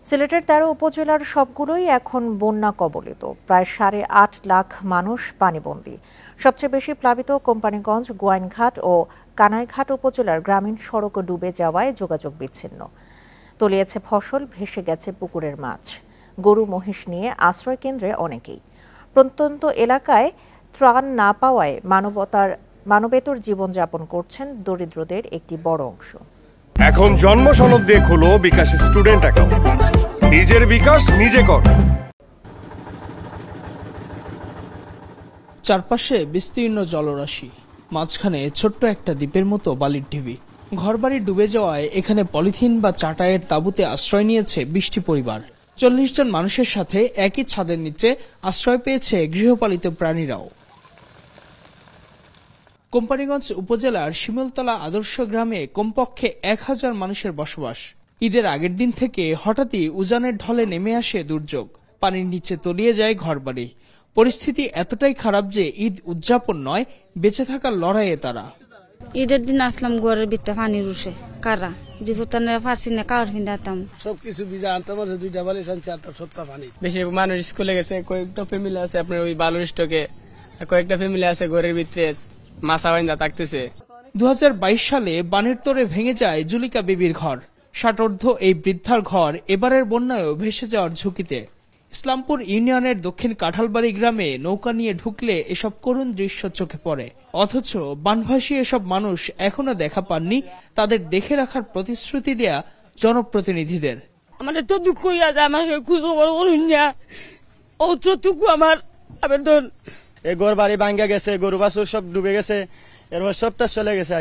সিলেটের ১৩ উপজেলার সবগুলোই এখন বন্যা কবলিত। প্রায় ৮.৫ লাখ মানুষ পানিবন্দী। সবচেয়ে বেশি প্লাবিত কোম্পানিগঞ্জ, গোয়াইনঘাট ও কানাইঘাট উপজেলার গ্রামীণ সড়ক ডুবে যাওয়ায় যোগাযোগ বিচ্ছিন্ন। তলিয়েছে ফসল, ভেসে গেছে পুকুরের মাছ। গরু মহিষ নিয়ে আশ্রয় কেন্দ্রে অনেকেই। প্রত্যন্ত এলাকায় ত্রাণ না পাওয়ায় মানবেতর জীবনযাপন করছেন দরিদ্রদের একটি বড় অংশ। এখন জন্ম সনদ দিয়ে খোলো বিকাশ স্টুডেন্ট অ্যাকাউন্ট। নিজের বিকাশ নিজে কর। চারপাশে বিস্তীর্ণ জলরাশি, মাঝখানে ছোট্ট একটা দ্বীপের মতো বালির ঢিবি। ঘরবাড়ি ডুবে যাওয়ায় এখানে পলিথিন বা চাটাইয়ের তাঁবুতে আশ্রয় নিয়েছে ২০টি পরিবার। ৪০ জন মানুষের সাথে একই ছাদের নিচে আশ্রয় পেয়েছে গৃহপালিত প্রাণীরাও। কোম্পানিগঞ্জ উপজেলার শিমুলতলা আদর্শ গ্রামে কমপক্ষে ১,০০০ মানুষের বসবাস। ঈদের আগের দিন থেকে হঠাৎই উজানের ঢলে নেমে আসে দুর্যোগ। পানির নিচে তলিয়ে যায় ঘরবাড়ি। পরিস্থিতি এতটাই খারাপ যে ঈদ উদযাপন নয়, বেঁচে থাকার লড়াইয়ে তারা। ঈদের দিন আসলাম, ঘরের ভিতরে পানি রুষে কারা জীবতানে ফাঁসি না কার ফিন্দাতাম সবকিছু ভিজা আনতাম, 2টা বালিশ আনছি, 8টা 7টা পানি। বেশি মানুষ স্কুলে গেছে, কয়েকটা ফ্যামিলি আছে আপনার ওই বালুর স্টকে, কয়েকটা ফ্যামিলি আছে ঘরের ভিতরে মাছা বাইন্দা থাকতেছে। ২০২২ সালে বানের তোরে ভেঙে যায় জুলিকা বিবির ঘর। ষাটোর্ধ্ব এই বৃদ্ধার ঘর এবারের বন্যায়ও ভেসে যাওয়ার ঝুঁকিতে। ইসলামপুর ইউনিয়নের দক্ষিণ কাঁঠালবাড়ি গ্রামে নৌকা নিয়ে ঢুকলে এসব করুণ দৃশ্য চোখে পড়ে। অথচ বানভাসী এসব মানুষ এখনো দেখা পাননি তাদের দেখে রাখার প্রতিশ্রুতি দেয়া জনপ্রতিনিধিদের। আমাদের তো দুঃখ হইয়া যায়, আমাকে খুঁজো করুন না, অতটুকু আমার আবেদন। এই ঘর বাড়ি ভাঙ্গা গেছে, গরু বাছুর সব ডুবে গেছে, এরপর সবটা চলে গেছে।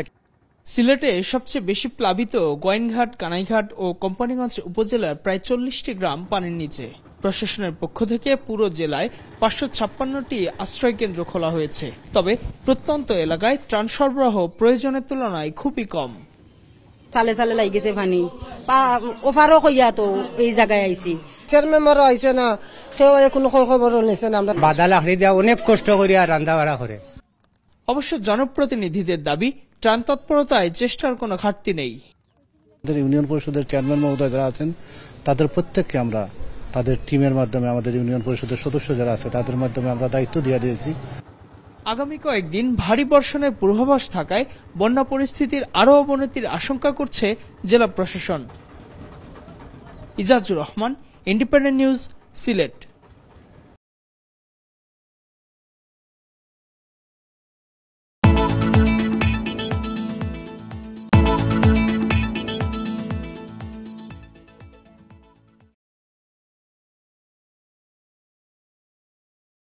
সিলেটে সবচেয়ে বেশি প্লাবিত গোয়াইনঘাট, কানাইঘাট ও কোম্পানিগঞ্জ উপজেলার প্রায় ৪০টি গ্রাম পানির নিচে। প্রশাসনের পক্ষ থেকে পুরো জেলায় ৫৫৬টি আশ্রয় কেন্দ্র খোলা হয়েছে। তবে প্রত্যন্ত এলাকায় ত্রাণ সরবরাহ প্রয়োজনের তুলনায় খুবই কম। সালে সালে লাগিয়েছে পানি, ওফারও কইয়া তো এই জায়গায় আইছি। চেয়ারম্যান আইছে না, কেউ কোনো খবর নিছে না। আমরা বাদা লাকড়ি দেওয়া অনেক কষ্ট করিয়া রান্না বাড়া করে। অবশ্য জনপ্রতিনিধিদের দাবি, ত্রাণ তৎপরতায় চেষ্টার কোনো ঘাটতি নেই। ইউনিয়ন পরিষদের চেয়ারম্যান মহোদয় যারা আছেন তাদের প্রত্যেককে আমরা তাদের টিমের মাধ্যমে, আমাদের ইউনিয়ন পরিষদের সদস্য যারা আছে তাদের মাধ্যমে আমরা দায়িত্ব দিয়ে দিয়েছি। আগামী কয়েকদিন ভারী বর্ষণের পূর্বাভাস থাকায় বন্যা পরিস্থিতির আরও অবনতির আশঙ্কা করছে জেলা প্রশাসন। Ijazur Rahman, independent news, Sylhet.